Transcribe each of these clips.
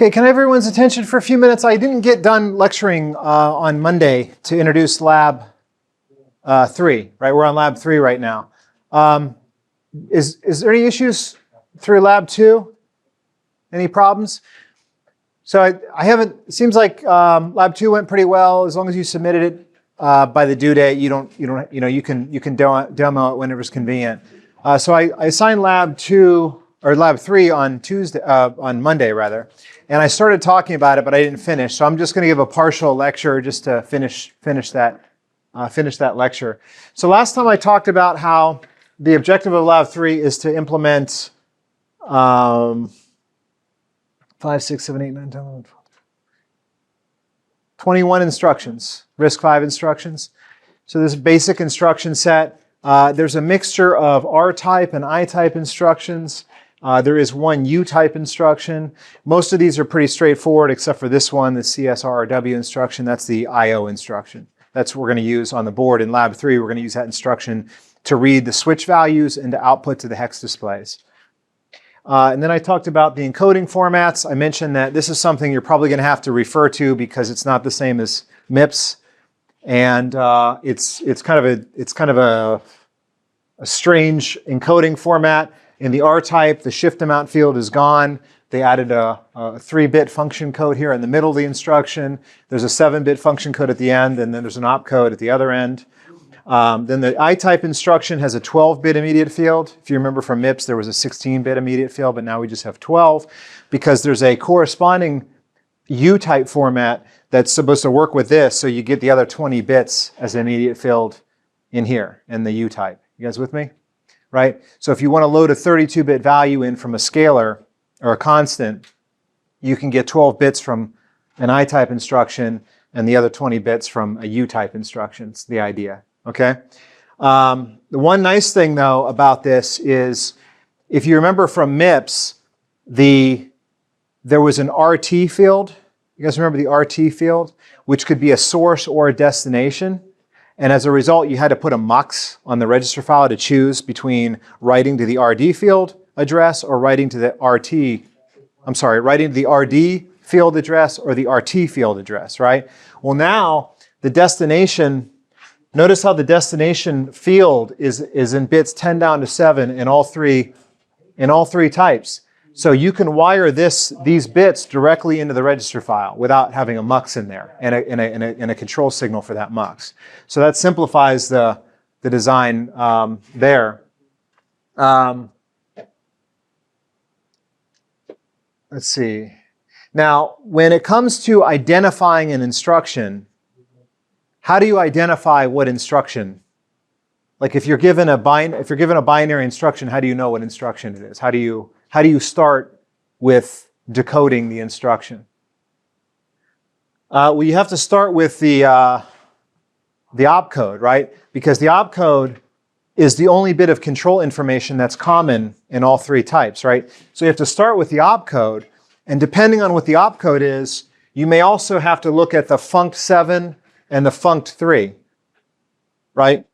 Okay, can I have everyone's attention for a few minutes? I didn't get done lecturing on Monday to introduce lab 3, right? We're on lab 3 right now. Is there any issues through lab 2? Any problems? So I haven't, it seems like lab 2 went pretty well. As long as you submitted it by the due date, you can demo it whenever it's convenient. So I assigned lab 2 or lab 3 on Monday rather, and I started talking about it, but I didn't finish. So I'm just going to give a partial lecture just to finish that lecture. So last time I talked about how the objective of lab 3 is to implement 5, 6, 7, 8, 9, 10, 11, 12, 21 instructions, RISC-V instructions. So this basic instruction set. There's a mixture of R-type and I-type instructions. There is one U-type instruction. Most of these are pretty straightforward except for this one, the CSRW instruction. That's the I/O instruction. That's what we're going to use on the board. In lab 3, we're going to use that instruction to read the switch values and to output to the hex displays. And then I talked about the encoding formats. I mentioned that this is something you're probably going to have to refer to because it's not the same as MIPS, and it's kind of a strange encoding format. In the R-type, the shift amount field is gone. They added a 3-bit function code here in the middle of the instruction. There's a 7-bit function code at the end, and then there's an opcode at the other end. Then the I-type instruction has a 12-bit immediate field. If you remember from MIPS, there was a 16-bit immediate field, but now we just have 12 because there's a corresponding U-type format that's supposed to work with this, so you get the other 20 bits as an immediate field in here in the U-type. You guys with me? Right? So if you want to load a 32-bit value in from a scalar or a constant, you can get 12 bits from an I-type instruction and the other 20 bits from a U-type instruction. It's the idea. Okay? The one nice thing, though, about this is, if you remember from MIPS, there was an RT field. You guys remember the RT field? Which could be a source or a destination. And as a result, you had to put a mux on the register file to choose between writing to the RD field address or writing to the writing to the RD field address or the RT field address, right? Well, now the destination, notice how the destination field is in bits 10 down to 7 in all three types. So you can wire these bits directly into the register file without having a mux in there and a control signal for that mux. So that simplifies the design there. Let's see. Now, when it comes to identifying an instruction, how do you identify what instruction? Like if you're given a binary instruction, how do you know what instruction it is? How do you start with decoding the instruction? Well, you have to start with the opcode, right? Because the opcode is the only bit of control information that's common in all 3 types, right? So you have to start with the opcode, and depending on what the opcode is, you may also have to look at the funct7 and the funct3, right?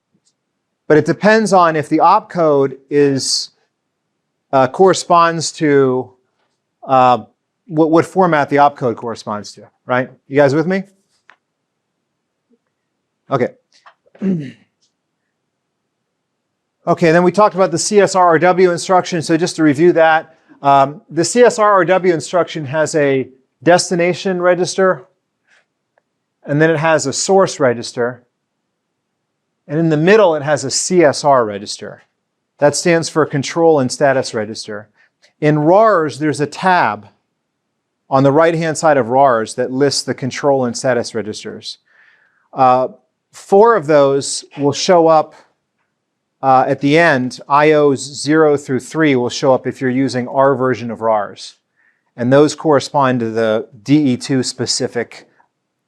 But it depends on if the opcode is corresponds to what format the opcode corresponds to, right? You guys with me? Okay. Okay, then we talked about the CSRW instruction. So just to review that, the CSRW instruction has a destination register, and then it has a source register, and in the middle it has a CSR register. That stands for Control and Status Register. In RARs, there's a tab on the right-hand side of RARs that lists the control and status registers. 4 of those will show up at the end. IOs 0 through 3 will show up if you're using our version of RARs. And those correspond to the DE2 specific,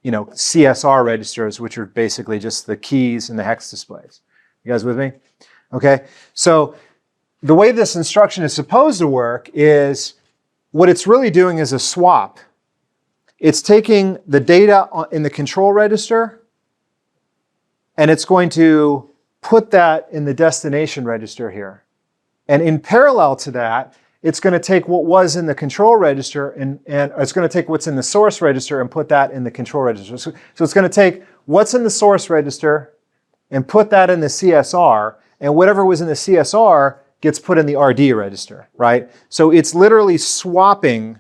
CSR registers, which are basically just the keys and the hex displays. You guys with me? Okay, so the way this instruction is supposed to work is what it's really doing is a swap. It's taking the data in the control register and it's going to put that in the destination register here. And in parallel to that, it's going to take what was in the control register and it's going to take what's in the source register and put that in the control register. So it's going to take what's in the source register and put that in the CSR, and whatever was in the CSR gets put in the RD register, right? So it's literally swapping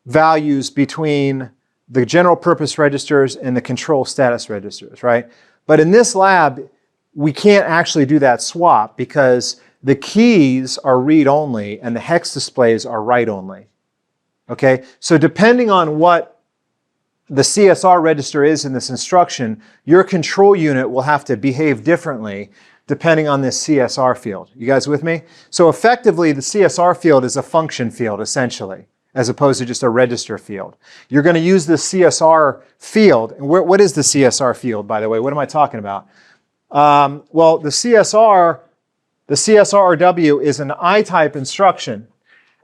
values between the general purpose registers and the control status registers, right? But in this lab, we can't actually do that swap because the keys are read-only and the hex displays are write-only. Okay, so depending on what the CSR register is in this instruction, your control unit will have to behave differently depending on this CSR field. You guys with me? So effectively, the CSR field is a function field, essentially, as opposed to just a register field. You're going to use the CSR field. And what is the CSR field, by the way? What am I talking about? Well, the CSRW is an I-type instruction.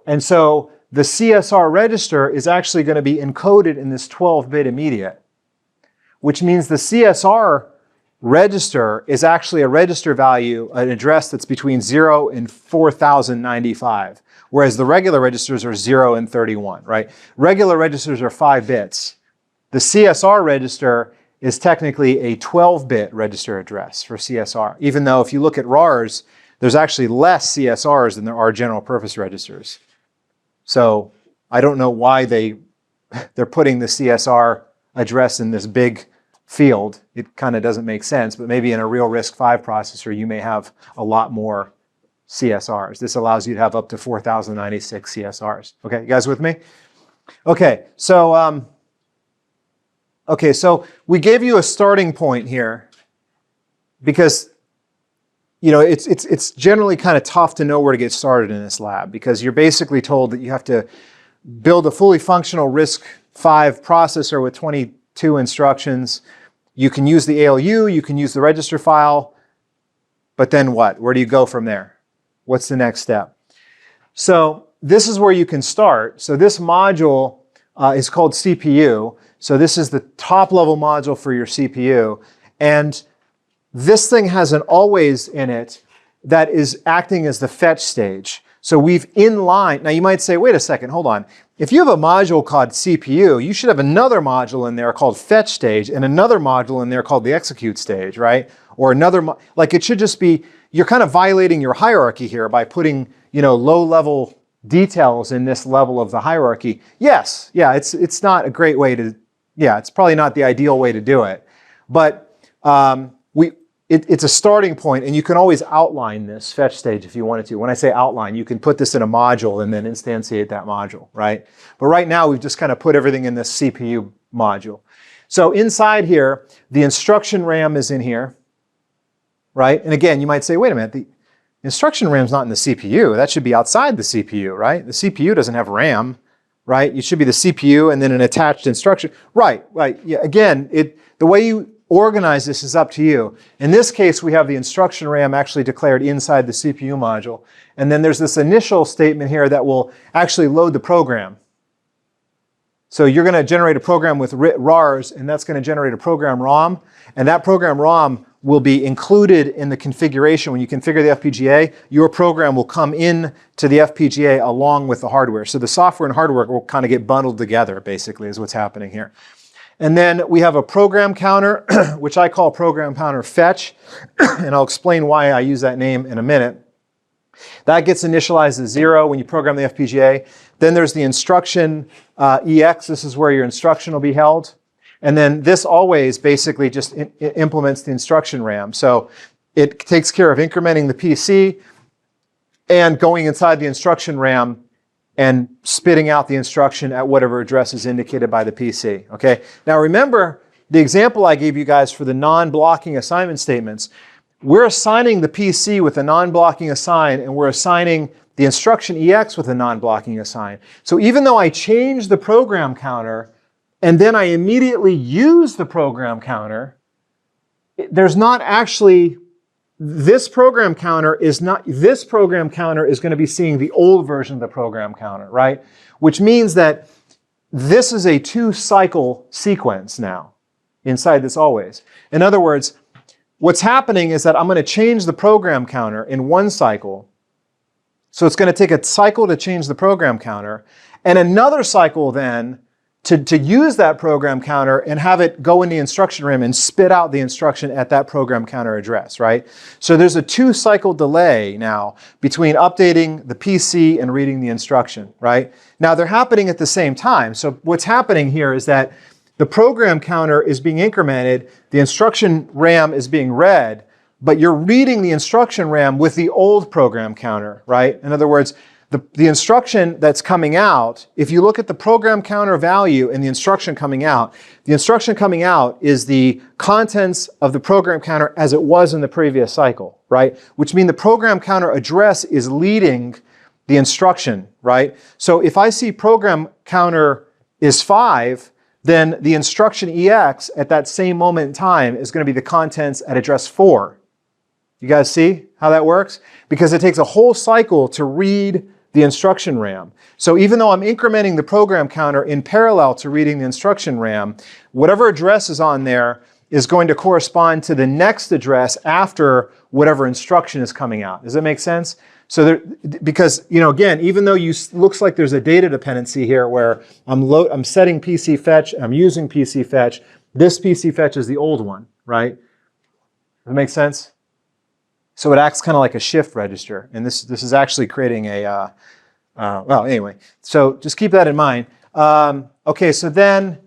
And so the CSR register is actually going to be encoded in this 12-bit immediate, which means the CSR register is actually a register value, an address that's between 0 and 4095, whereas the regular registers are 0 and 31, right? Regular registers are 5 bits. The CSR register is technically a 12-bit register address for CSR, even though if you look at RARs, there's actually less CSRs than there are general purpose registers. So I don't know why they're putting the CSR address in this big field. It kind of doesn't make sense, but maybe in a real RISC-V processor, you may have a lot more CSRs. This allows you to have up to 4096 CSRs. Okay, you guys with me? Okay, so we gave you a starting point here because it's generally kind of tough to know where to get started in this lab because you're basically told that you have to build a fully functional RISC-V processor with 22 instructions. You can use the ALU, you can use the register file, but then what? Where do you go from there? What's the next step? So this is where you can start. So this module is called CPU. So this is the top level module for your CPU. And this thing has an always in it that is acting as the fetch stage. So we've inlined, now you might say, wait a second, hold on. If you have a module called CPU, you should have another module in there called fetch stage and another module in there called the execute stage, right? Or another, like it should just be, you're kind of violating your hierarchy here by putting, low level details in this level of the hierarchy. Yes, yeah, it's not a great way to, it's probably not the ideal way to do it. But it's a starting point, and you can always outline this fetch stage if you wanted to. When I say outline, you can put this in a module and then instantiate that module, right? But right now, we've just kind of put everything in this CPU module. So inside here, the instruction RAM is in here, right? And again, you might say, wait a minute, the instruction RAM is not in the CPU. That should be outside the CPU, right? The CPU doesn't have RAM, right? It should be the CPU and then an attached instruction. Right. Yeah, again, the way you organize this is up to you. In this case, we have the instruction RAM actually declared inside the CPU module. And then there's this initial statement here that will actually load the program. So you're going to generate a program with RARs, and that's going to generate a program ROM. And that program ROM will be included in the configuration. When you configure the FPGA, your program will come in to the FPGA along with the hardware. So the software and hardware will kind of get bundled together, basically, is what's happening here. And then we have a program counter, which I call program counter fetch, and I'll explain why I use that name in a minute. That gets initialized as 0 when you program the FPGA. Then there's the instruction EX. This is where your instruction will be held. And then this always basically just implements the instruction RAM. So it takes care of incrementing the PC and going inside the instruction RAM and spitting out the instruction at whatever address is indicated by the PC, okay? Now remember the example I gave you guys for the non-blocking assignment statements. We're assigning the PC with a non-blocking assign, and we're assigning the instruction EX with a non-blocking assign. So even though I change the program counter, and then I immediately use the program counter, there's not actually, this program counter is going to be seeing the old version of the program counter, right? Which means that this is a 2-cycle sequence now inside this always. In other words, what's happening is that I'm going to change the program counter in 1 cycle. So it's going to take a cycle to change the program counter, and another cycle then to use that program counter and have it go in the instruction RAM and spit out the instruction at that program counter address, right? So there's a 2-cycle delay now between updating the PC and reading the instruction, right? Now they're happening at the same time. So what's happening here is that the program counter is being incremented, the instruction RAM is being read, but you're reading the instruction RAM with the old program counter, right? In other words, the instruction that's coming out, if you look at the program counter value and the instruction coming out is the contents of the program counter as it was in the previous cycle, right? Which means the program counter address is leading the instruction, right? So if I see program counter is 5, then the instruction EX at that same moment in time is going to be the contents at address 4. You guys see how that works? Because it takes a whole cycle to read the instruction RAM. So even though I'm incrementing the program counter in parallel to reading the instruction RAM, whatever address is on there is going to correspond to the next address after whatever instruction is coming out. Does that make sense? So because, again, even though looks like there's a data dependency here where I'm setting PC fetch, I'm using PC fetch, this PC fetch is the old one, right? Does that make sense? So it acts kind of like a shift register, and this is actually creating a, well, anyway, so just keep that in mind. Okay, so then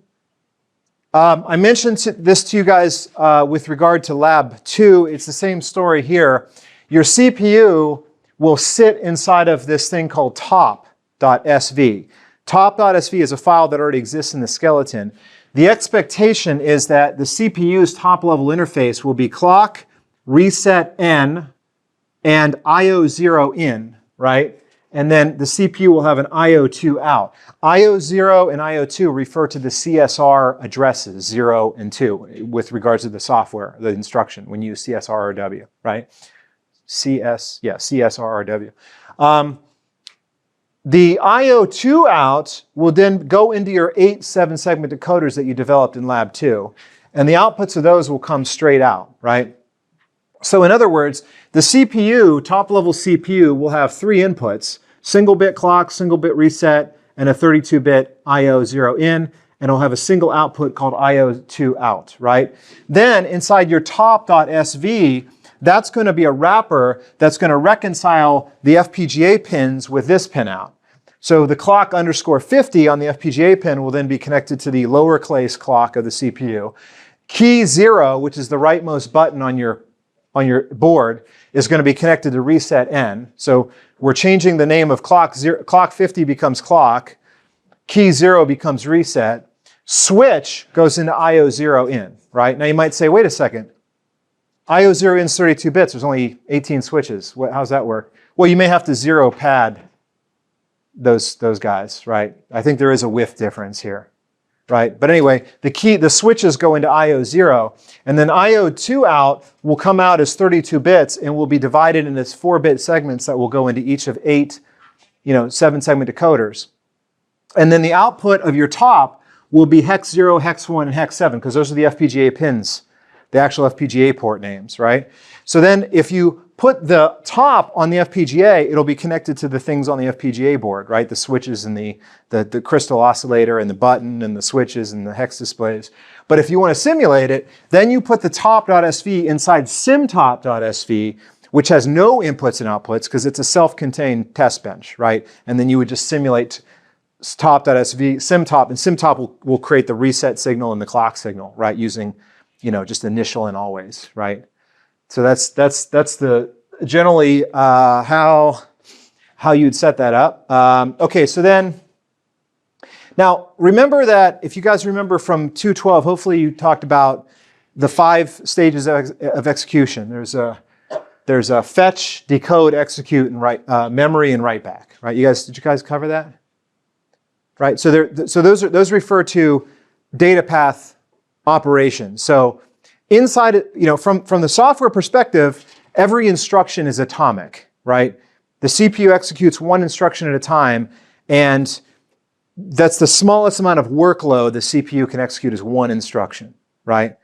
I mentioned this to you guys with regard to Lab 2. It's the same story here. Your CPU will sit inside of this thing called top.sv. Top.sv is a file that already exists in the skeleton. The expectation is that the CPU's top-level interface will be clock, reset N, and IO0 in, right? And then the CPU will have an IO2 out. IO0 and IO2 refer to the CSR addresses, 0 and 2, with regards to the software, the instruction, when you use CSRRW, right? CSRRW. The IO2 out will then go into your 8 7-segment decoders that you developed in Lab 2, and the outputs of those will come straight out, right? So in other words, the CPU, top-level CPU, will have 3 inputs: single-bit clock, single-bit reset, and a 32-bit IO0 in, and it'll have a single output called IO2 out, right? Then inside your top.sv, that's going to be a wrapper that's going to reconcile the FPGA pins with this pin out. So the clock _50 on the FPGA pin will then be connected to the lowercase clock of the CPU. Key 0, which is the rightmost button on your board, is going to be connected to reset N. So we're changing the name of clock 50 becomes clock, key 0 becomes reset, switch goes into IO0 in, right? Now you might say, wait a second, IO0 in is 32 bits, there's only 18 switches. How's that work? Well, you may have to 0 pad those guys, right? I think there is a width difference here. Right? But anyway, the switches go into IO0, and then IO2 out will come out as 32 bits and will be divided into 4-bit segments that will go into each of 8, 7-segment decoders. And then the output of your top will be hex 0, hex 1, and hex 7, because those are the FPGA pins, the actual FPGA port names, right? So then if you put the top on the FPGA, it'll be connected to the things on the FPGA board, right? The switches and the crystal oscillator and the button and the switches and the hex displays. But if you want to simulate it, then you put the top.sv inside simtop.sv, which has no inputs and outputs because it's a self-contained test bench, right? And then you would just simulate top.sv, simtop, and simtop will create the reset signal and the clock signal, right? Using, just initial and always, right? So that's the generally how you'd set that up. Okay, so then now remember that if you guys remember from 2.12, hopefully you talked about the 5 stages of execution. There's a fetch, decode, execute, and write, memory, and write back. Right? Did you guys cover that? Right. So those refer to data path operations. So inside, from the software perspective, every instruction is atomic, right? The CPU executes one instruction at a time, and that's the smallest amount of workload the CPU can execute is one instruction, right?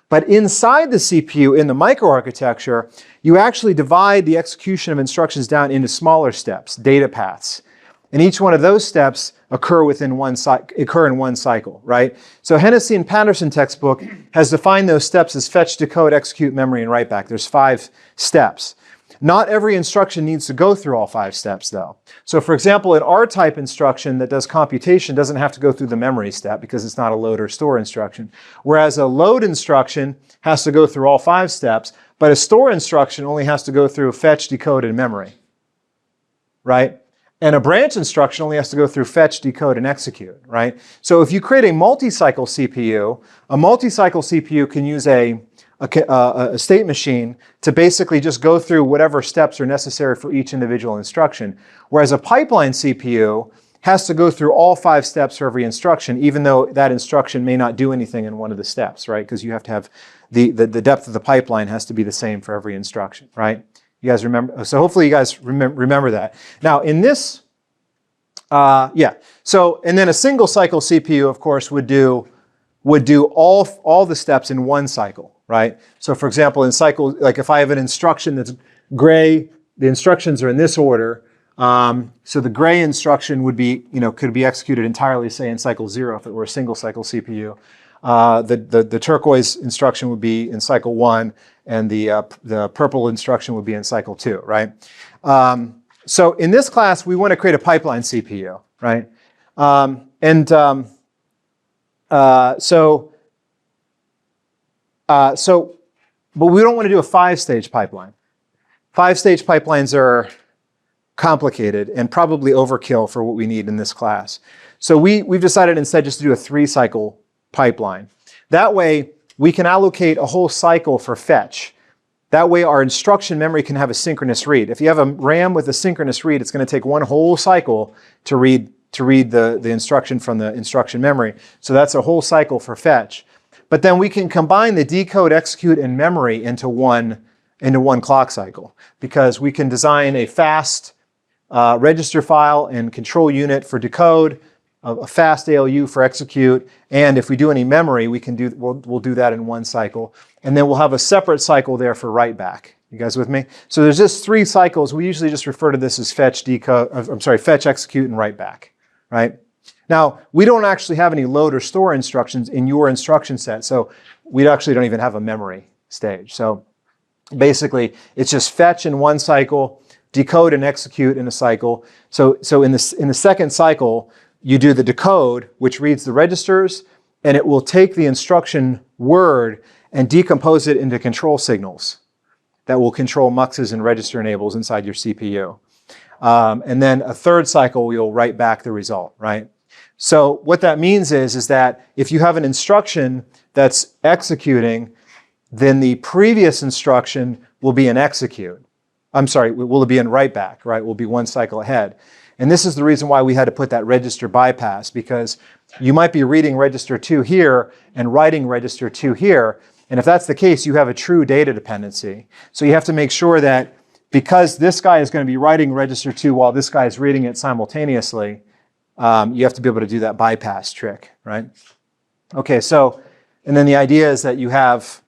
But inside the CPU, in the microarchitecture, you actually divide the execution of instructions down into smaller steps, data paths. And each one of those steps occur in one cycle, right? So Hennessy and Patterson textbook has defined those steps as fetch, decode, execute, memory, and write back. There's 5 steps. Not every instruction needs to go through all 5 steps, though. So for example, an R-type instruction that does computation doesn't have to go through the memory step because it's not a load or store instruction. Whereas a load instruction has to go through all 5 steps, but a store instruction only has to go through fetch, decode, and memory, right? And a branch instruction only has to go through fetch, decode, and execute, right? So if you create a multi-cycle CPU can use a state machine to basically just go through whatever steps are necessary for each individual instruction. Whereas a pipeline CPU has to go through all 5 steps for every instruction, even though that instruction may not do anything in one of the steps, right? Because you have to have the depth of the pipeline has to be the same for every instruction, right? You guys remember? So hopefully you guys remember that. Now in this, so, and then a single cycle CPU, of course, would do all the steps in one cycle, right? So for example, in cycle, like if I have an instruction that's gray, the instructions are in this order. So the gray instruction would be, could be executed entirely, say in cycle 0 if it were a single cycle CPU. The turquoise instruction would be in cycle 1, and the purple instruction would be in cycle 2, right? So in this class, we want to create a pipeline CPU, right? But we don't want to do a 5-stage pipeline. 5-stage pipelines are complicated and probably overkill for what we need in this class. So we've decided instead just to do a 3-cycle pipeline. That way, we can allocate a whole cycle for fetch. That way, our instruction memory can have a synchronous read. If you have a RAM with a synchronous read, it's going to take one whole cycle to read the instruction from the instruction memory. So that's a whole cycle for fetch. But then we can combine the decode, execute, and memory into one clock cycle, because we can design a fast register file and control unit for decode, a fast ALU for execute, and if we do any memory, we'll do that in one cycle, and then we'll have a separate cycle there for write back. You guys with me? So there's just 3 cycles. We usually just refer to this as fetch, fetch, execute, and write back, right? Now, we don't actually have any load or store instructions in your instruction set, so we actually don't even have a memory stage. So basically, it's just fetch in one cycle, decode and execute in a cycle. So in the second cycle, you do the decode, which reads the registers, and it will take the instruction word and decompose it into control signals that will control muxes and register enables inside your CPU. And then a third cycle, you'll write back the result, right? So what that means is that if you have an instruction that's executing, then the previous instruction will be an execute. Will be in write back, right? Will be one cycle ahead. And this is the reason why we had to put that register bypass, because you might be reading register 2 here and writing register 2 here. And if that's the case, you have a true data dependency. So you have to make sure that because this guy is going to be writing register 2 while this guy is reading it simultaneously, you have to be able to do that bypass trick, right? Okay, so, and then the idea is that you have,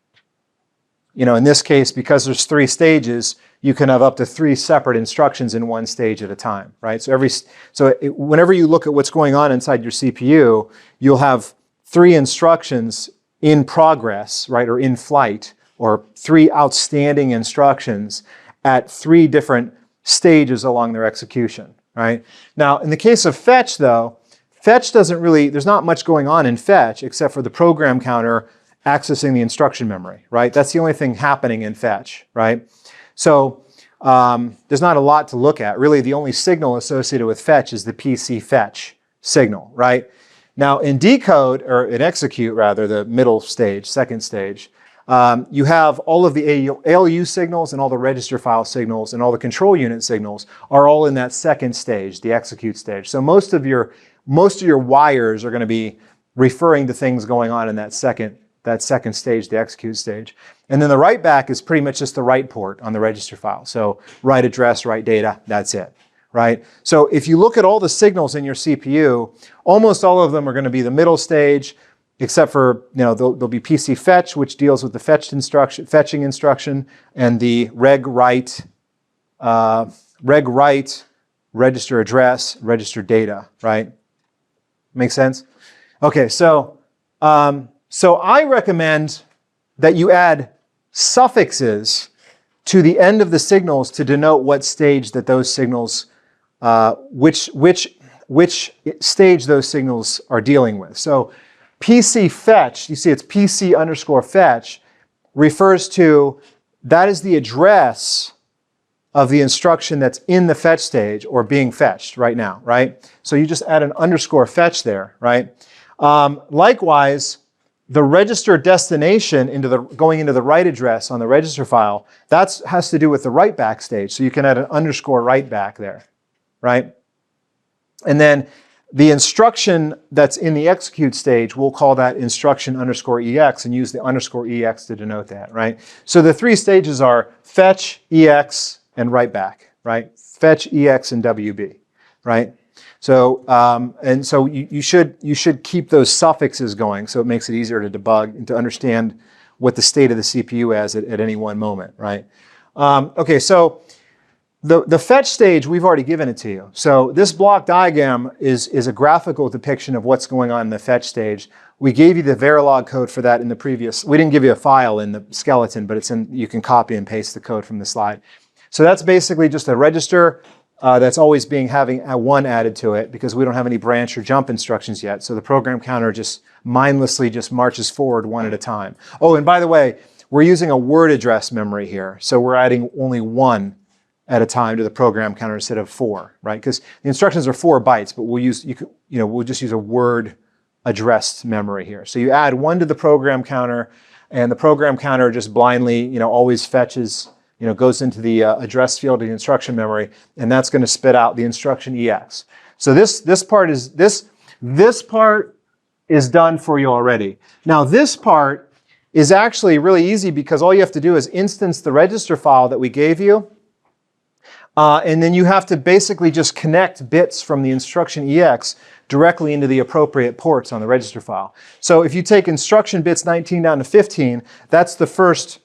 in this case, because there's 3 stages, you can have up to 3 separate instructions in one stage at a time, right? So whenever you look at what's going on inside your CPU, you'll have 3 instructions in progress, right, or in flight, or 3 outstanding instructions at 3 different stages along their execution, right? Now, in the case of fetch, though, fetch there's not much going on in fetch except for the program counter accessing the instruction memory, right? That's the only thing happening in fetch, right? So there's not a lot to look at. Really, the only signal associated with fetch is the PC fetch signal, right? Now, in decode, or in execute rather, the middle stage, second stage, you have all of the ALU signals and all the register file signals and all the control unit signals are all in that second stage, the execute stage. So most of your wires are going to be referring to things going on in that second stage, the execute stage. And then the write back is pretty much just the write port on the register file. So write address, write data, that's it, right? So if you look at all the signals in your CPU, almost all of them are going to be the middle stage, except for, there'll be PC fetch, which deals with the fetching instruction, and the reg write, register address, register data, right? Make sense? Okay, so I recommend that you add suffixes to the end of the signals to denote what stage that those signals, which stage those signals are dealing with. So PC fetch, you see it's PC underscore fetch, refers to, that is the address of the instruction that's in the fetch stage or being fetched right now, right? So you just add an underscore fetch there, right? Likewise, the register destination going into the write address on the register file, that has to do with the write back stage. So you can add an underscore write back there, right? And then the instruction that's in the execute stage, we'll call that instruction underscore EX and use the underscore EX to denote that, right? So the three stages are fetch, EX, and write back, right? Fetch, EX, and WB, right? So, and so you should keep those suffixes going so it makes it easier to debug and to understand what the state of the CPU is at any one moment, right? Okay, so the fetch stage, we've already given it to you. So this block diagram is a graphical depiction of what's going on in the fetch stage. We gave you the Verilog code for that in the previous, we didn't give you a file in the skeleton, but you can copy and paste the code from the slide. So that's basically just a register that's always having a 1 added to it because we don't have any branch or jump instructions yet. So the program counter just mindlessly just marches forward 1 at a time. Oh, and by the way, we're using a word address memory here. So we're adding only 1 at a time to the program counter instead of 4, right? Because the instructions are 4 bytes, but we'll just use a word addressed memory here. So you add 1 to the program counter, and the program counter just blindly, always fetches, goes into the address field of the instruction memory, and that's going to spit out the instruction EX. So this part is done for you already. Now this part is actually really easy because all you have to do is instance the register file that we gave you, and then you have to basically just connect bits from the instruction EX directly into the appropriate ports on the register file. So if you take instruction bits 19 down to 15, that's the first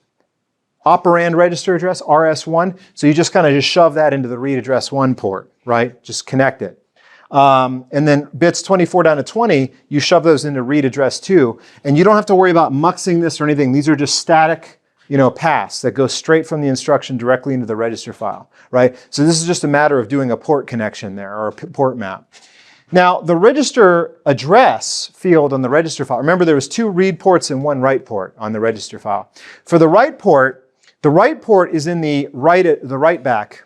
operand register address, RS1. So you just kind of just shove that into the read address 1 port, right? Just connect it. And then bits 24 down to 20, you shove those into read address 2. And you don't have to worry about muxing this or anything. These are just static, paths that go straight from the instruction directly into the register file, right? So this is just a matter of doing a port connection there, or a port map. Now, the register address field on the register file, remember there was 2 read ports and 1 write port on the register file. For the write port is in the write back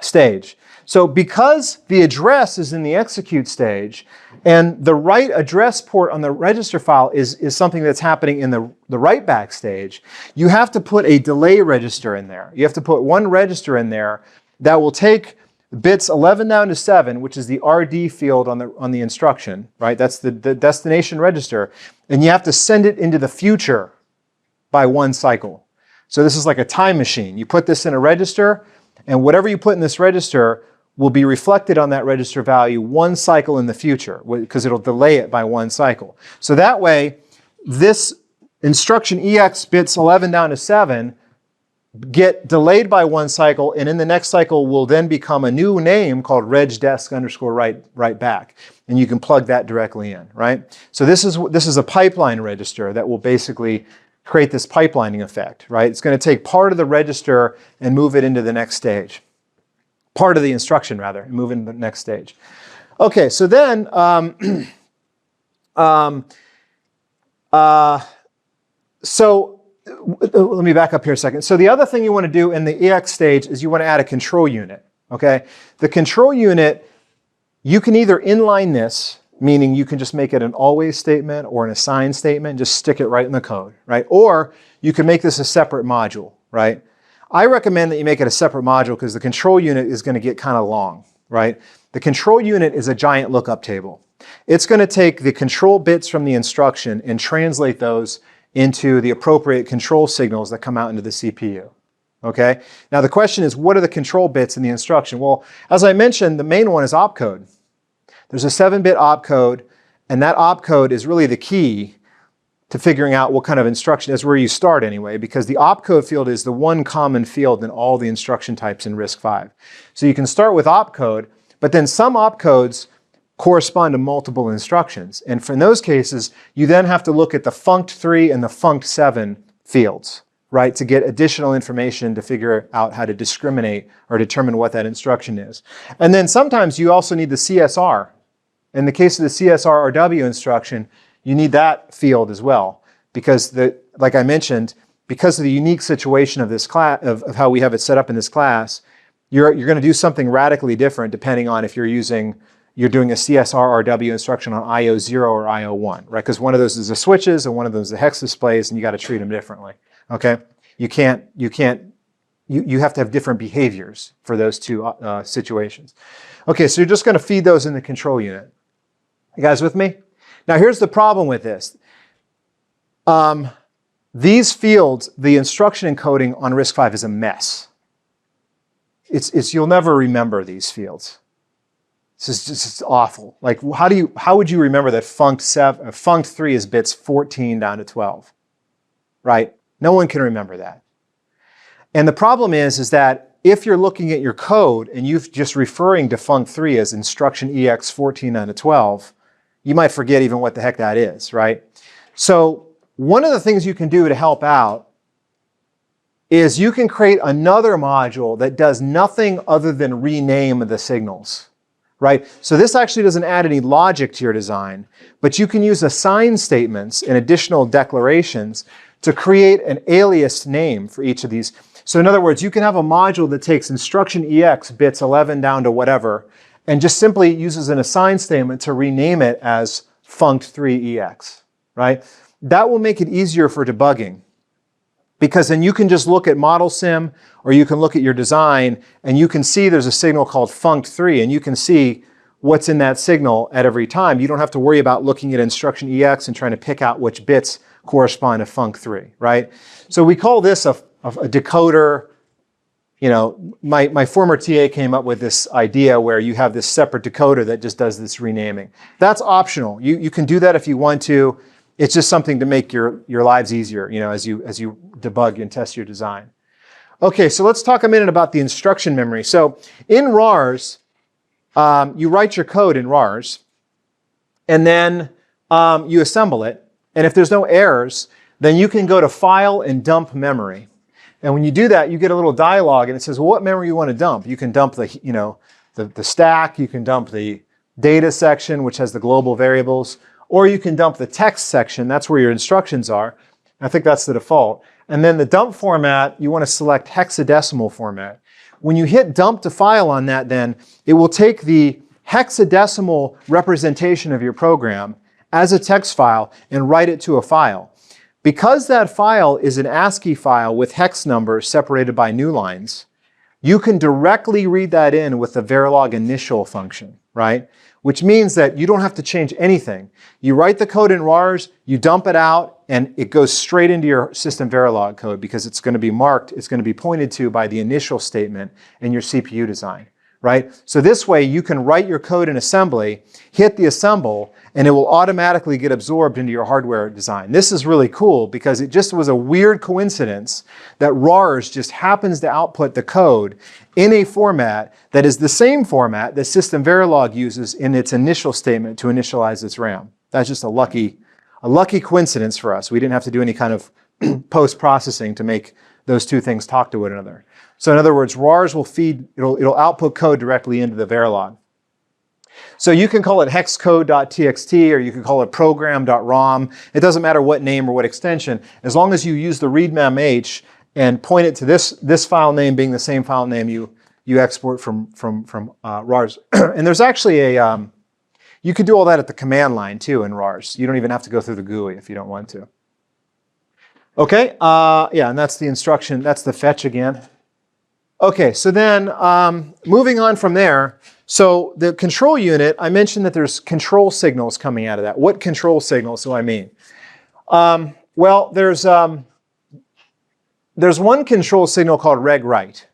stage. So because the address is in the execute stage and the write address port on the register file is something that's happening in the write back stage, you have to put a delay register in there. You have to put 1 register in there that will take bits 11 down to 7, which is the RD field on the instruction, right? That's the destination register, and you have to send it into the future by 1 cycle. So this is like a time machine. You put this in a register, and whatever you put in this register will be reflected on that register value 1 cycle in the future, because it'll delay it by 1 cycle. So that way, this instruction EX bits 11 down to 7 get delayed by 1 cycle, and in the next cycle will then become a new name called regdesk underscore write back. And you can plug that directly in, right? So this is a pipeline register that will basically create this pipelining effect, right? It's going to take part of the register and move it into the next stage. Part of the instruction, rather, and move into the next stage. Okay, so then, so let me back up here a second. So the other thing you want to do in the EX stage is you want to add a control unit, okay? The control unit, you can either inline this, meaning you can just make it an always statement or an assign statement, just stick it right in the code, right? Or you can make this a separate module, right? I recommend that you make it a separate module because the control unit is going to get kind of long, right? The control unit is a giant lookup table. It's going to take the control bits from the instruction and translate those into the appropriate control signals that come out into the CPU, okay? Now the question is, what are the control bits in the instruction? Well, as I mentioned, the main one is opcode. There's a 7-bit opcode, And that opcode is really the key to figuring out what kind of instruction. That's where you start anyway, because the opcode field is the one common field in all the instruction types in RISC-V. So you can start with opcode, but then some opcodes correspond to multiple instructions. And in those cases, you then have to look at the funct3 and the funct7 fields, right, to get additional information to figure out how to discriminate or determine what that instruction is. And then sometimes you also need the CSR. In the case of the CSR-RW instruction, you need that field as well, because like I mentioned, because of the unique situation of this class, of how we have it set up in this class, you're going to do something radically different depending on if you're doing a CSR-RW instruction on IO 0 or IO 1, right? Because one of those is the switches and one of those is the hex displays, and you got to treat them differently. Okay, you have to have different behaviors for those two situations. Okay, so you're just going to feed those in the control unit. You guys with me? Now here's the problem with this. These fields, the instruction encoding on RISC-V is a mess. You'll never remember these fields. It's just awful. Like how would you remember that funct3 is bits 14 down to 12, right? No one can remember that. And the problem is that if you're looking at your code and you're just referring to funct3 as instruction EX 14 down to 12, you might forget even what the heck that is, right? So one of the things you can do to help out is you can create another module that does nothing other than rename the signals, right? So this actually doesn't add any logic to your design, but you can use assign statements and additional declarations to create an alias name for each of these. So in other words, you can have a module that takes instruction EX bits 11 down to whatever, and just simply uses an assign statement to rename it as funct3EX, right? That will make it easier for debugging, because then you can just look at model sim, or you can look at your design, and you can see there's a signal called funct3, and you can see what's in that signal at every time. You don't have to worry about looking at instruction EX and trying to pick out which bits correspond to funct3, right? So we call this a decoder. You know, my former TA came up with this idea where you have this separate decoder that just does this renaming. That's optional. You can do that if you want to. It's just something to make your lives easier, you know, as you debug and test your design. Okay, so let's talk a minute about the instruction memory. So in RARS, you write your code in RARS, and then you assemble it. And if there's no errors, then you can go to File and Dump Memory. And when you do that, you get a little dialog, and it says, well, what memory you want to dump? You can dump the stack, you can dump the data section, which has the global variables, or you can dump the text section. That's where your instructions are. I think that's the default. And then the dump format, you want to select hexadecimal format. When you hit dump to file on that, then it will take the hexadecimal representation of your program as a text file and write it to a file. Because that file is an ASCII file with hex numbers separated by new lines, you can directly read that in with the Verilog initial function, right? Which means that you don't have to change anything. You write the code in RARS, you dump it out, and it goes straight into your system Verilog code because it's going to be marked, it's going to be pointed to by the initial statement in your CPU design, right? So this way you can write your code in assembly, hit the assemble, and it will automatically get absorbed into your hardware design. This is really cool because it just was a weird coincidence that RARS just happens to output the code in a format that is the same format that System Verilog uses in its initial statement to initialize its RAM. That's just a lucky coincidence for us. We didn't have to do any kind of post-processing to make those two things talk to one another. So in other words, RARS will it'll output code directly into the Verilog. So you can call it hexcode.txt or you can call it program.rom. It doesn't matter what name or what extension, as long as you use the readmemh and point it to this file name being the same file name you export from RARS. And there's actually you could do all that at the command line too in RARS. You don't even have to go through the GUI if you don't want to. Okay, yeah, and that's the instruction, that's the fetch again. Okay, so then moving on from there, so the control unit, I mentioned that there's control signals coming out of that. What control signals do I mean? Well, there's one control signal called reg write.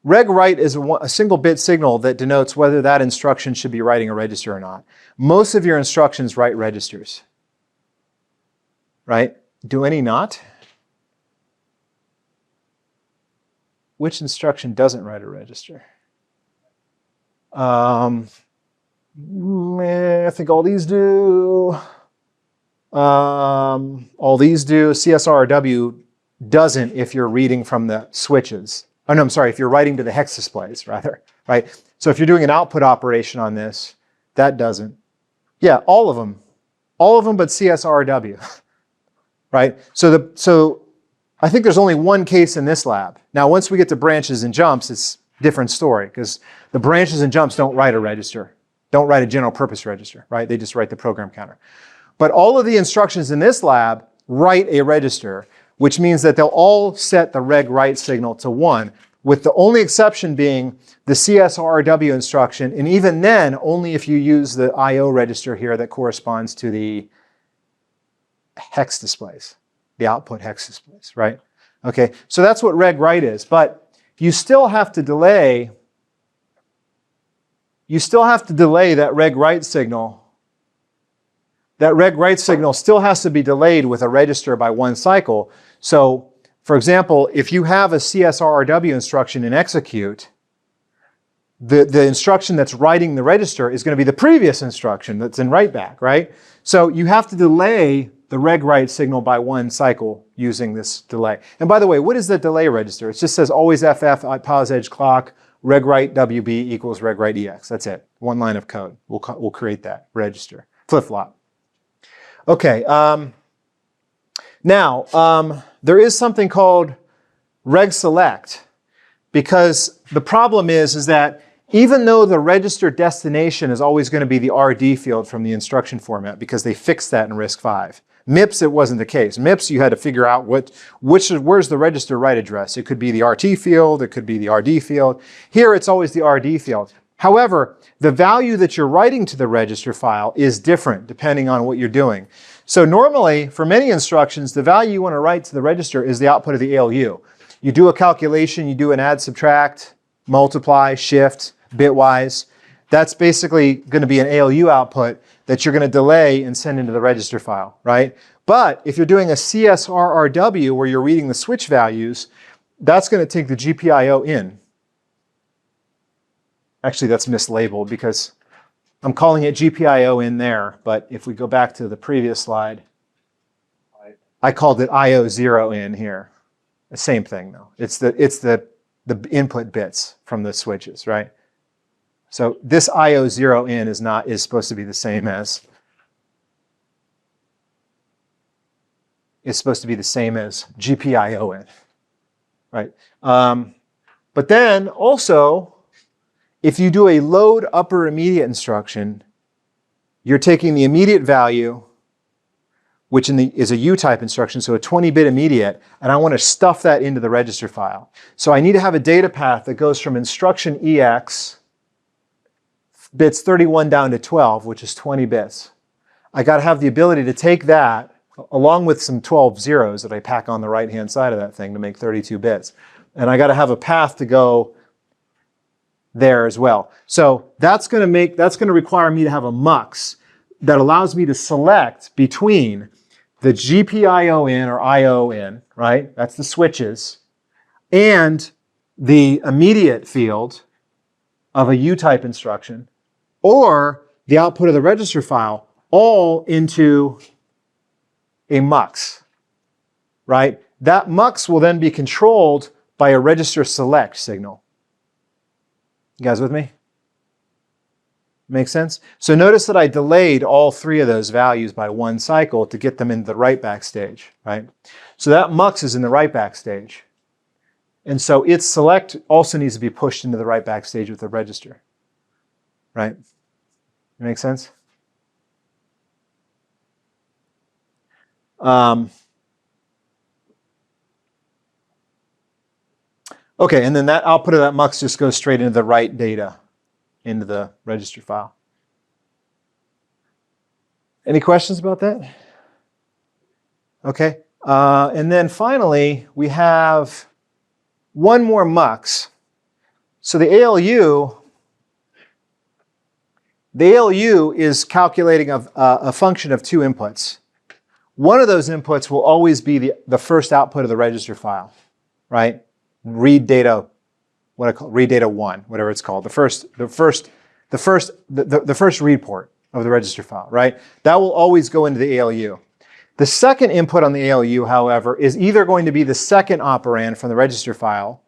Reg write is a single bit signal that denotes whether that instruction should be writing a register or not. Most of your instructions write registers, right? Do any not? Which instruction doesn't write a register? I think all these do. All these do. CSRW doesn't if you're reading from the switches. Oh, no, I'm sorry, if you're writing to the hex displays, rather, right? So if you're doing an output operation on this, that doesn't. Yeah, all of them. All of them but CSRW, right? So I think there's only one case in this lab. Now, once we get to branches and jumps, it's a different story, because the branches and jumps don't write a register, don't write a general purpose register, right? They just write the program counter. But all of the instructions in this lab write a register, which means that they'll all set the reg write signal to 1, with the only exception being the CSRW instruction, and even then, only if you use the I/O register here that corresponds to the hex displays, the output hex displays, right? Okay, so that's what reg write is, but you still have to delay that reg write signal. That reg write signal still has to be delayed with a register by 1 cycle. So, for example, if you have a CSRW instruction in execute, the instruction that's writing the register is going to be the previous instruction that's in write back, right? So you have to delay the reg write signal by 1 cycle using this delay. And by the way, what is the delay register? It just says always FF, pause edge clock, reg write WB equals reg write EX. That's it. 1 line of code. We'll create that register. Flip-flop. Okay, now there is something called reg select, because the problem is that even though the register destination is always going to be the RD field from the instruction format, because they fixed that in RISC-V. MIPS, it wasn't the case. MIPS, you had to figure out where's the register write address. It could be the RT field, it could be the RD field. Here, it's always the RD field. However, the value that you're writing to the register file is different depending on what you're doing. So normally, for many instructions, the value you want to write to the register is the output of the ALU. You do a calculation, you do an add, subtract, multiply, shift, bitwise. That's basically going to be an ALU output that you're going to delay and send into the register file, right? But if you're doing a CSRRW where you're reading the switch values, that's going to take the GPIO in. Actually, that's mislabeled because I'm calling it GPIO in there, but if we go back to the previous slide, I called it IO0 in here. The same thing though. It's the input bits from the switches, right? So this IO0 in is supposed to be the same as GPIO in, right? But then also, if you do a load upper immediate instruction, you're taking the immediate value, which is a U-type instruction, so a 20-bit immediate, and I want to stuff that into the register file. So I need to have a data path that goes from instruction EX, bits 31 down to 12, which is 20 bits. I got to have the ability to take that, along with some 12 zeros that I pack on the right-hand side of that thing to make 32 bits. And I got to have a path to go there as well. So that's going to require me to have a mux that allows me to select between the GPIO in or IO in, right? That's the switches, and the immediate field of a U-type instruction, or the output of the register file, all into a mux, right? That mux will then be controlled by a register select signal. You guys with me? Make sense? So notice that I delayed all 3 of those values by 1 cycle to get them into the write back stage, right? So that mux is in the write back stage. And so its select also needs to be pushed into the write back stage with the register, right? Make sense? Okay, and then that output of that mux just goes straight into the write data into the register file. Any questions about that? Okay, and then finally we have one more mux, So the ALU is calculating a function of two inputs. One of those inputs will always be the first output of the register file, right? Read data, what I call read data 1, whatever it's called, the first read port of the register file, right? That will always go into the ALU. The second input on the ALU, however, is either going to be the second operand from the register file,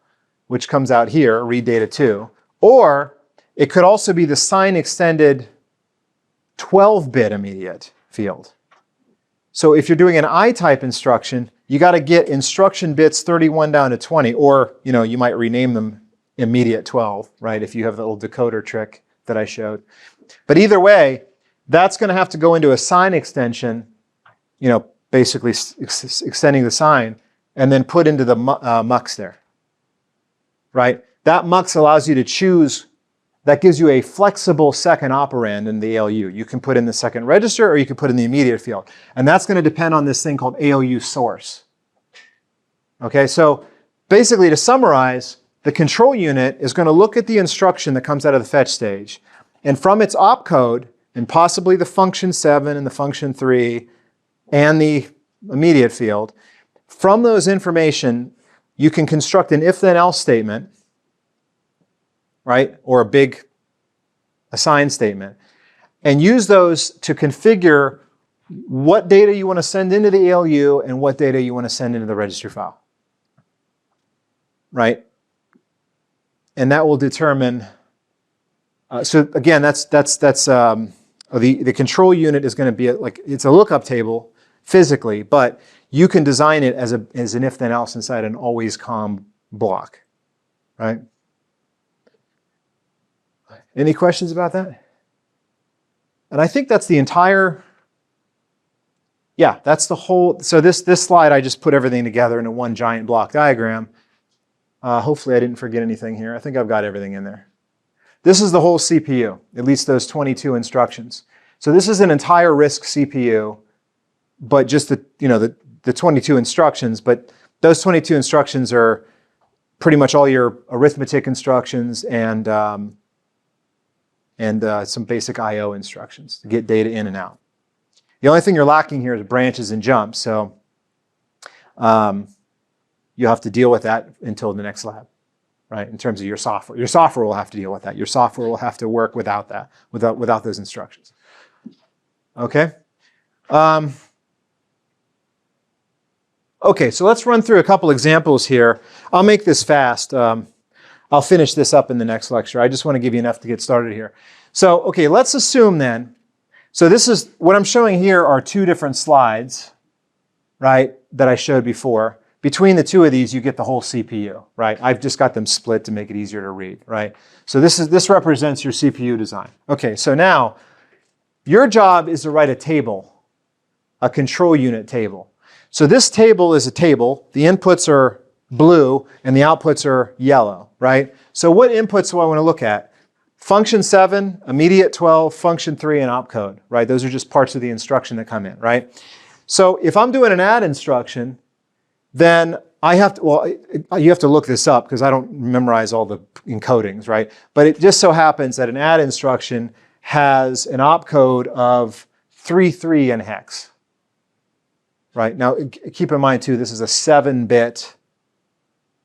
which comes out here, read data 2, or it could also be the sign extended 12-bit immediate field. So if you're doing an I-type instruction, you got to get instruction bits 31 down to 20, or you might rename them immediate 12, right? If you have the little decoder trick that I showed. But either way, that's going to have to go into a sign extension, basically extending the sign, and then put into the mux there, right? That mux allows you to choose. That gives you a flexible second operand in the ALU. You can put in the second register or you can put in the immediate field. And that's going to depend on this thing called ALU source. Okay, so basically to summarize, the control unit is going to look at the instruction that comes out of the fetch stage. And from its opcode, and possibly the function 7 and the function 3 and the immediate field, from those information, you can construct an if-then-else statement, right? Or a big assign statement, and use those to configure what data you want to send into the ALU and what data you want to send into the register file, right? And that will determine. So again, the control unit is going to be it's a lookup table physically, but you can design it as an if-then-else inside an always-com block, right? Any questions about that? And I think that's the entire, that's the whole, so this slide, I just put everything together into one giant block diagram. Hopefully I didn't forget anything here. I think I've got everything in there. This is the whole CPU, at least those 22 instructions. So this is an entire RISC CPU, but just the 22 instructions, but those 22 instructions are pretty much all your arithmetic instructions and some basic I/O instructions to get data in and out. The only thing you're lacking here is branches and jumps, so you have to deal with that until the next lab, right? In terms of your software. Your software will have to deal with that. Your software will have to work without that, without those instructions. Okay? Okay, so let's run through a couple examples here. I'll make this fast. I'll finish this up in the next lecture. I just want to give you enough to get started here. So, okay, let's assume then, so this is, what I'm showing here are two different slides, right, that I showed before. Between the two of these, you get the whole CPU, right? I've just got them split to make it easier to read, right? So this represents your CPU design. Okay, so now, your job is to write a table, a control unit table. So this table is a table. The inputs are blue and the outputs are yellow, right? So what inputs do I want to look at? Function 7, immediate 12, function 3, and opcode, right? Those are just parts of the instruction that come in, right? So if I'm doing an add instruction, then I have to, well, you have to look this up because I don't memorize all the encodings, right? But it just so happens that an add instruction has an opcode of 33 in hex, right? Now, keep in mind too, this is a 7-bit.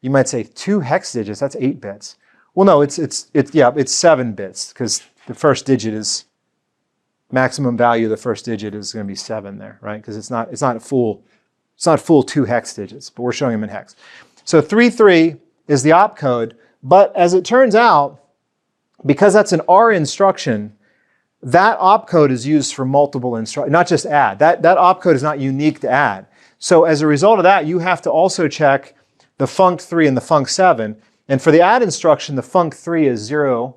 You might say 2 hex digits, that's 8 bits. Well, no, it's 7 bits because the first digit is, maximum value of the first digit is going to be 7 there, right? Because it's not full 2 hex digits, but we're showing them in hex. So 33 is the opcode, but as it turns out, because that's an R instruction, that opcode is used for multiple instructions, not just add. That opcode is not unique to add. So as a result of that, you have to also check the func3 and the func7. And for the add instruction, the func3 is 0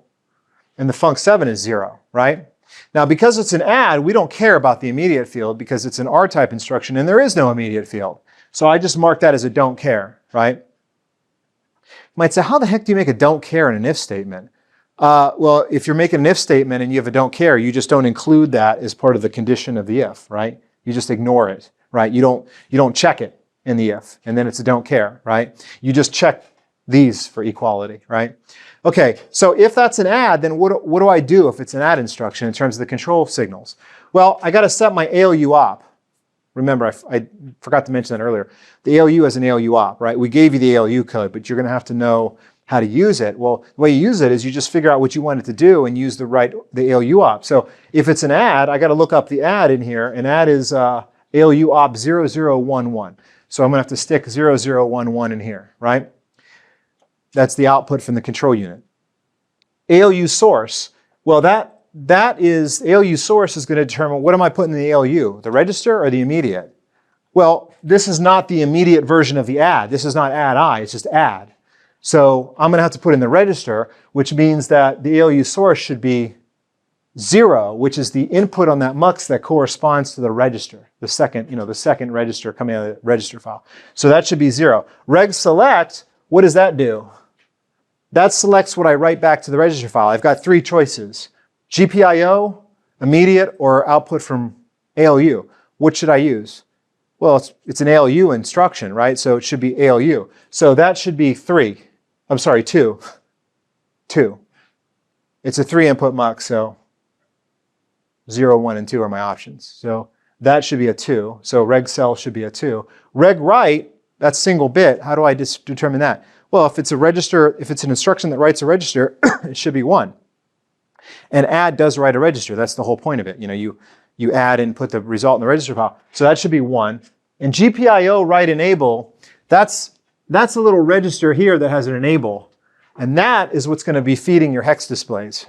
and the func7 is 0, right? Now, because it's an add, we don't care about the immediate field because it's an R-type instruction and there is no immediate field. So I just mark that as a don't care, right? You might say, how the heck do you make a don't care in an if statement? Well, if you're making an if statement and you have a don't care, you just don't include that as part of the condition of the if, right? You just ignore it, right? You don't check it in the if, and then it's a don't care, right? You just check these for equality, right? Okay, so if that's an add, then what do I do if it's an add instruction in terms of the control signals? Well, I got to set my ALU op. Remember, I forgot to mention that earlier. The ALU is an ALU op, right? We gave you the ALU code, but you're going to have to know how to use it. Well, the way you use it is you just figure out what you want it to do and use the ALU op. So if it's an add, I got to look up the add in here, and add is ALU op 0011. So I'm going to have to stick 0011 in here, right? That's the output from the control unit. ALU source, well, ALU source is going to determine what am I putting in the ALU, the register or the immediate? Well, this is not the immediate version of the add. This is not add I, it's just add. So I'm going to have to put in the register, which means that the ALU source should be 0, which is the input on that mux that corresponds to the register, the second register coming out of the register file. So that should be 0. Reg select, what does that do? That selects what I write back to the register file. I've got 3 choices: GPIO, immediate, or output from ALU. What should I use? Well, it's an ALU instruction, right? So it should be ALU. So that should be 2. 2. It's a 3-input mux, so 0, 1, and 2 are my options. So that should be a 2. So reg cell should be a 2. Reg write, that's single bit. How do I determine that? Well, if it's a register, if it's an instruction that writes a register, it should be 1. And add does write a register. That's the whole point of it. You add and put the result in the register file. So that should be 1. And GPIO write enable, that's a little register here that has an enable. And that is what's going to be feeding your hex displays.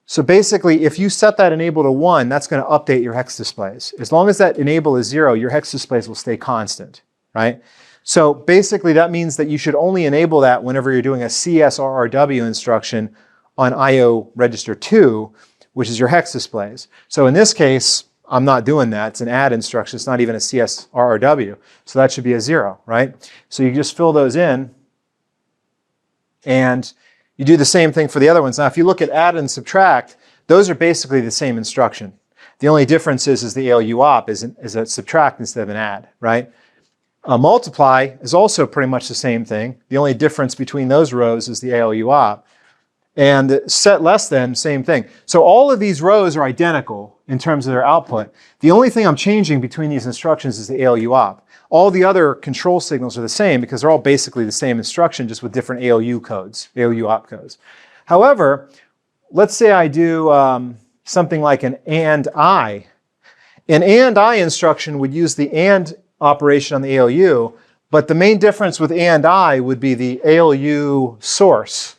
So basically, if you set that enable to 1, that's going to update your hex displays. As long as that enable is 0, your hex displays will stay constant, right? So basically, that means that you should only enable that whenever you're doing a CSRRW instruction on IO register 2, which is your hex displays. So in this case, I'm not doing that. It's an add instruction. It's not even a CSRRW. So that should be a 0, right? So you just fill those in, and you do the same thing for the other ones. Now, if you look at add and subtract, those are basically the same instruction. The only difference is the ALU op is a subtract instead of an add, right? Multiply is also pretty much the same thing. The only difference between those rows is the ALU op. And set less than, same thing. So all of these rows are identical in terms of their output. The only thing I'm changing between these instructions is the ALU op. All the other control signals are the same because they're all basically the same instruction, just with different ALU codes, ALU op codes. However, let's say I do something like an AND I. An AND I instruction would use the AND operation on the ALU, but the main difference with AND I would be the ALU source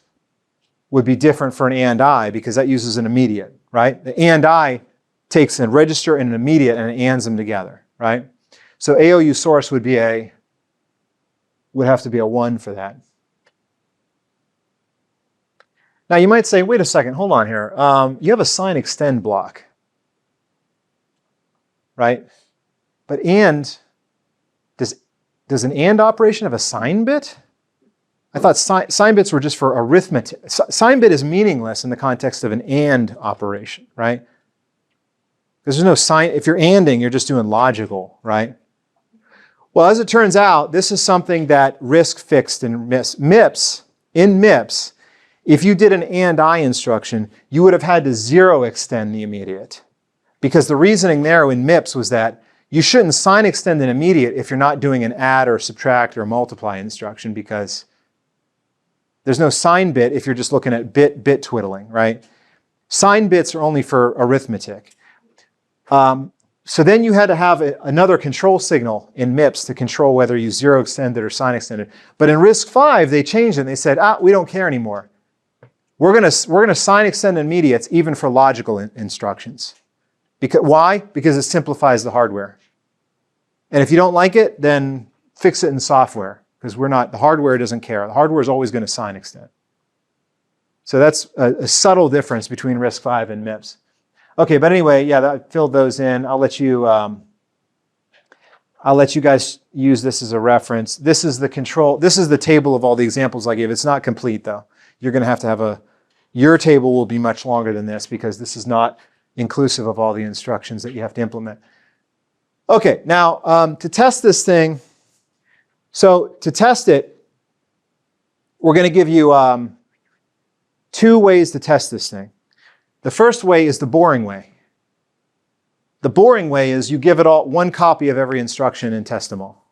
would be different for an AND I because that uses an immediate, right? The AND I takes a register and an immediate and it ANDs them together, right? So ALU source would have to be a 1 for that. Now you might say, wait a second, hold on here. You have a sign extend block, right? But AND, does an AND operation have a sign bit? I thought sign bits were just for arithmetic. Sign bit is meaningless in the context of an AND operation, right? Because there's no sign. If you're ANDing, you're just doing logical, right? Well, as it turns out, this is something that RISC fixed in MIPS. In MIPS, if you did an AND I instruction, you would have had to 0 extend the immediate. Because the reasoning there in MIPS was that you shouldn't sign extend an immediate if you're not doing an add or subtract or multiply instruction, because there's no sign bit if you're just looking at bit twiddling, right? Sign bits are only for arithmetic. So then you had to have another control signal in MIPS to control whether you 0 extended or sign extended. But in RISC-V, they changed it and they said, we don't care anymore. We're gonna sign extend immediates even for logical instructions. Why? Because it simplifies the hardware. And if you don't like it, then fix it in software. Because the hardware doesn't care. The hardware is always going to sign extend. So that's a subtle difference between RISC-V and MIPS. Okay, but anyway, yeah, I filled those in. I'll let you guys use this as a reference. This is the control. This is the table of all the examples I gave. It's not complete though. You're going to have your table will be much longer than this because this is not inclusive of all the instructions that you have to implement. Okay, now to test this thing. So to test it, we're going to give you 2 ways to test this thing. The first way is the boring way. The boring way is you give it all 1 copy of every instruction and test them all.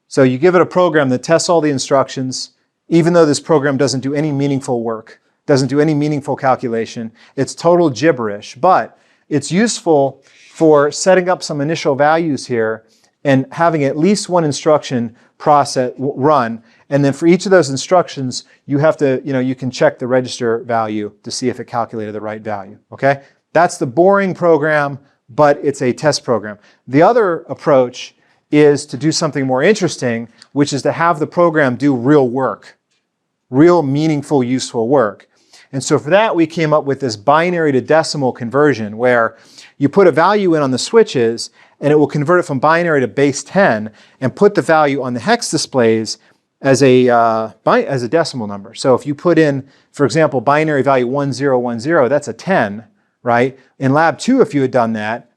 So you give it a program that tests all the instructions, even though this program doesn't do any meaningful work, doesn't do any meaningful calculation. It's total gibberish, but it's useful for setting up some initial values here and having at least 1 instruction run. And then for each of those instructions, you have to, you can check the register value to see if it calculated the right value, okay? That's the boring program, but it's a test program. The other approach is to do something more interesting, which is to have the program do real work, real meaningful, useful work. And so for that, we came up with this binary to decimal conversion where you put a value in on the switches and it will convert it from binary to base 10 and put the value on the hex displays as a decimal number. So if you put in, for example, binary value 1010, that's a 10, right? In lab 2, if you had done that,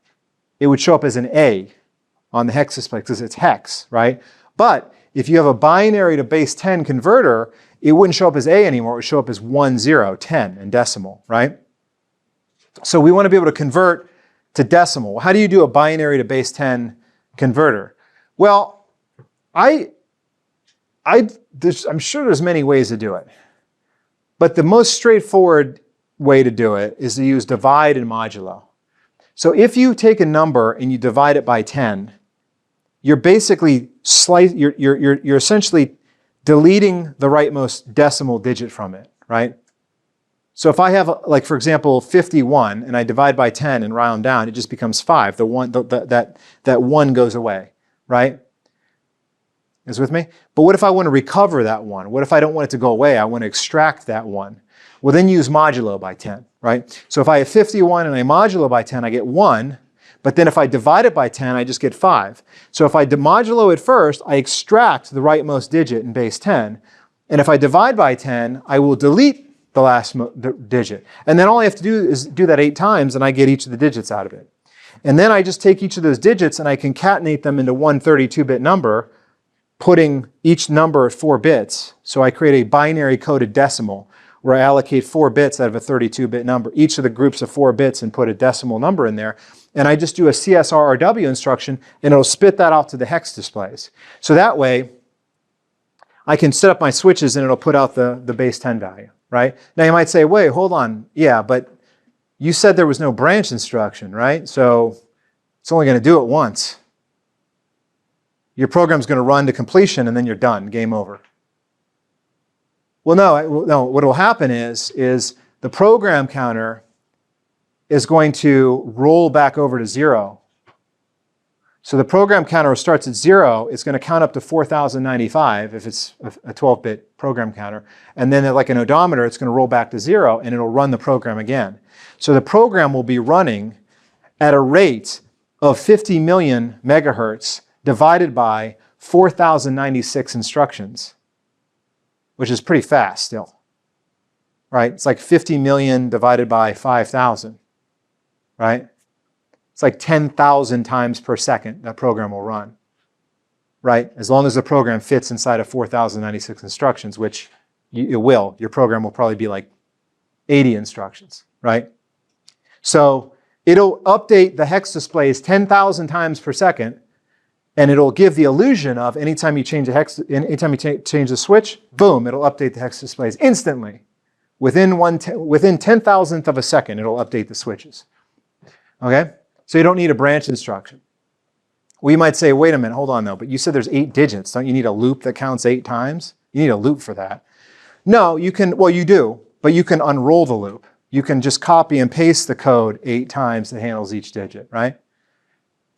it would show up as an A on the hex display because it's hex, right? But if you have a binary to base 10 converter, it wouldn't show up as A anymore. It would show up as 10 in decimal, right? So we want to be able to convert to decimal. How do you do a binary to base 10 converter? Well, I'm sure there's many ways to do it. But the most straightforward way to do it is to use divide and modulo. So if you take a number and you divide it by 10, you're basically you're essentially deleting the rightmost decimal digit from it, right? So if I have, like, for example, 51 and I divide by 10 and round down, it just becomes 5. That 1 goes away, right? Is with me? But what if I want to recover that 1? What if I don't want it to go away? I want to extract that 1. Well, then use modulo by 10, right? So if I have 51 and I modulo by 10, I get 1. But then if I divide it by 10, I just get 5. So if I modulo it first, I extract the rightmost digit in base 10. And if I divide by 10, I will delete the last digit. And then all I have to do is do that 8 times, and I get each of the digits out of it. And then I just take each of those digits and I concatenate them into one 32-bit number, putting each number at 4 bits. So I create a binary coded decimal where I allocate 4 bits out of a 32-bit number, each of the groups of 4 bits, and put a decimal number in there. And I just do a CSRRW instruction, and it'll spit that out to the hex displays. So that way, I can set up my switches and it'll put out the base 10 value, right? Now you might say, wait, hold on. Yeah, but you said there was no branch instruction, right? So it's only going to do it once. Your program's going to run to completion and then you're done, game over. Well, no, what will happen is the program counter is going to roll back over to 0. So the program counter starts at 0. It's going to count up to 4095 if it's a 12-bit program counter. And then like an odometer, it's going to roll back to 0 and it'll run the program again. So the program will be running at a rate of 50 million megahertz divided by 4096 instructions, which is pretty fast still, right? It's like 50 million divided by 5,000, right? It's like 10,000 times per second that program will run, right? As long as the program fits inside of 4096 instructions, which it will. Your program will probably be like 80 instructions, right? So it'll update the hex displays 10,000 times per second, and it'll give the illusion of anytime you change the switch, boom, it'll update the hex displays instantly. Within 10,000th of a second, it'll update the switches. Okay? So you don't need a branch instruction. We might say, wait a minute, hold on though, but you said there's 8 digits. Don't you need a loop that counts 8 times? You need a loop for that. No, you can, well you do, but you can unroll the loop. You can just copy and paste the code 8 times that handles each digit, right?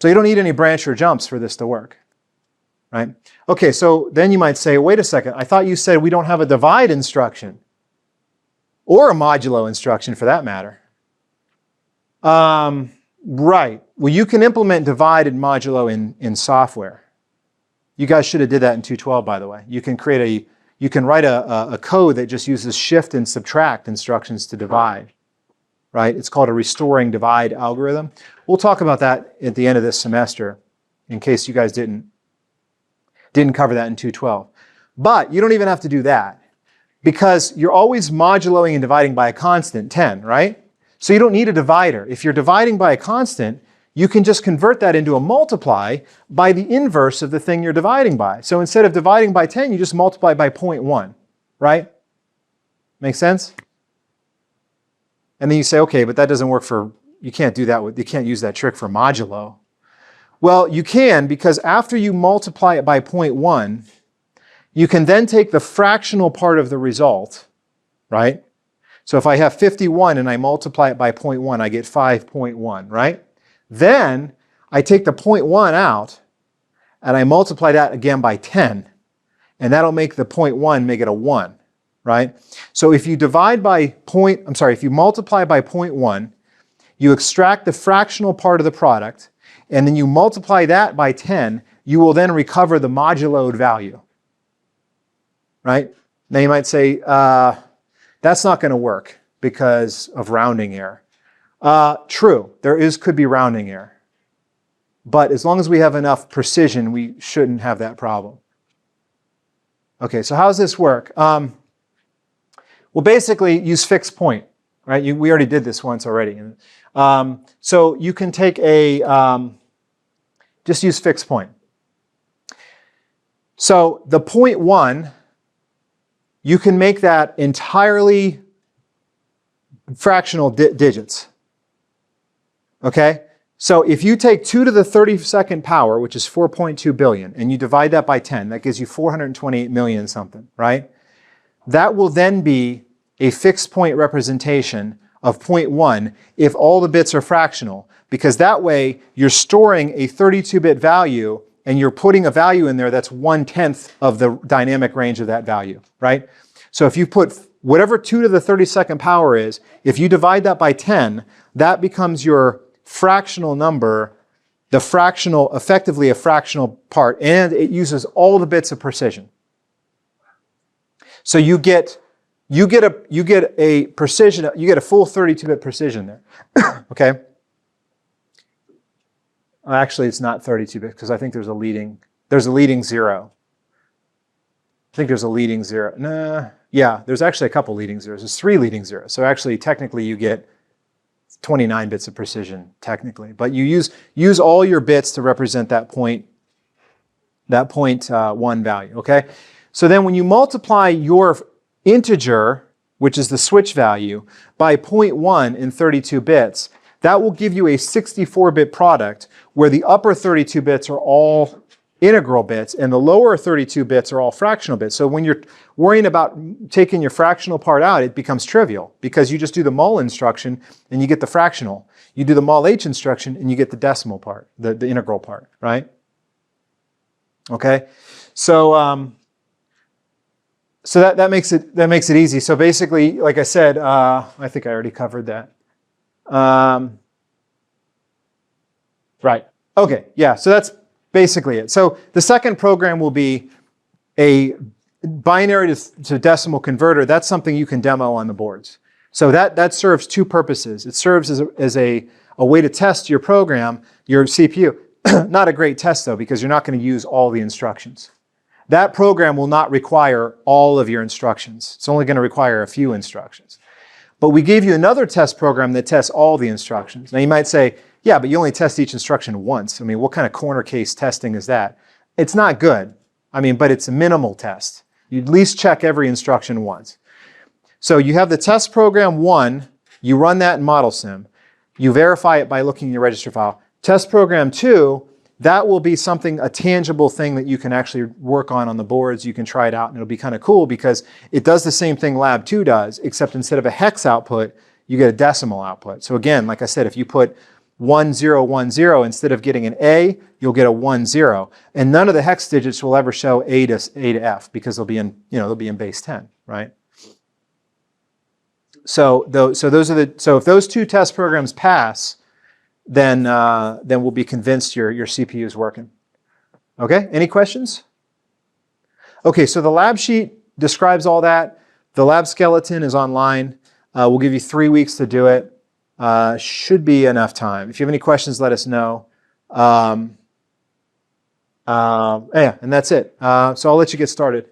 So you don't need any branch or jumps for this to work, right? Okay, so then you might say, wait a second, I thought you said we don't have a divide instruction or a modulo instruction for that matter. Right. Well, you can implement divide and modulo in software. You guys should have did that in 212, by the way. You can write a code that just uses shift and subtract instructions to divide, right? It's called a restoring divide algorithm. We'll talk about that at the end of this semester in case you guys didn't cover that in 212. But you don't even have to do that. because you're always moduloing and dividing by a constant, 10, right? So you don't need a divider. If you're dividing by a constant, you can just convert that into a multiply by the inverse of the thing you're dividing by. So instead of dividing by 10, you just multiply by 0.1, right? Make sense? And then you say, okay, but that doesn't work for, you can't do that, you can't use that trick for modulo. Well, you can, because after you multiply it by 0.1, you can then take the fractional part of the result, right? So if I have 51 and I multiply it by 0.1, I get 5.1, right? Then I take the 0.1 out and I multiply that again by 10. And that'll make the 0.1 make it a 1, right? So if you divide by if you multiply by 0.1, you extract the fractional part of the product, and then you multiply that by 10, you will then recover the moduloed value, right? Now you might say, that's not going to work because of rounding error. True, could be rounding error. But as long as we have enough precision, we shouldn't have that problem. Okay, so how does this work? Well, basically, use fixed point, right? We already did this once already. So you can take just use fixed point. So the 0.1, you can make that entirely fractional digits. Okay? So if you take 2 to the 32nd power, which is 4.2 billion, and you divide that by 10, that gives you 428 million something, right? That will then be a fixed point representation of 0.1 if all the bits are fractional, because that way you're storing a 32-bit value and you're putting a value in there that's 1/10 of the dynamic range of that value, right? So if you put whatever 2 to the 32nd power is, if you divide that by 10, that becomes your fractional number, effectively a fractional part, and it uses all the bits of precision. So you get a precision, you get a full 32-bit precision there. Okay? Actually, it's not 32-bit because I think there's a leading zero. I think there's a leading zero. Nah, yeah, there's actually a couple leading zeros. There's 3 leading zeros. So actually, technically, you get 29 bits of precision, technically. But you use all your bits to represent that point 1 value, okay? So then when you multiply your integer, which is the switch value, by 0.1 in 32 bits, that will give you a 64-bit product where the upper 32 bits are all integral bits and the lower 32 bits are all fractional bits. So when you're worrying about taking your fractional part out, it becomes trivial because you just do the mul instruction and you get the fractional. You do the mul h instruction and you get the decimal part, the integral part, right? Okay, so that makes it easy. So basically, like I said, I think I already covered that. Right. Okay. Yeah. So that's basically it. So the second program will be a binary to decimal converter. That's something you can demo on the boards. So that serves 2 purposes. It serves as a way to test your program, your CPU. Not a great test though, because you're not going to use all the instructions. That program will not require all of your instructions. It's only going to require a few instructions. But we gave you another test program that tests all the instructions. Now you might say, yeah, but you only test each instruction once. I mean, what kind of corner case testing is that? It's not good. I mean, but it's a minimal test. You at least check every instruction once. So you have the test program 1, you run that in ModelSim. You verify it by looking in your register file. Test program 2, that will be a tangible thing that you can actually work on the boards. You can try it out and it'll be kind of cool because it does the same thing Lab 2 does, except instead of a hex output, you get a decimal output. So again, like I said, if you put 1010, instead of getting an A, you'll get a 10. And none of the hex digits will ever show A to F because they'll be in base 10, right? So if those 2 test programs pass, then we'll be convinced your CPU is working. Okay, any questions? Okay, so the lab sheet describes all that. The lab skeleton is online. We'll give you 3 weeks to do it. Should be enough time. If you have any questions, let us know. Yeah, and that's it. So I'll let you get started.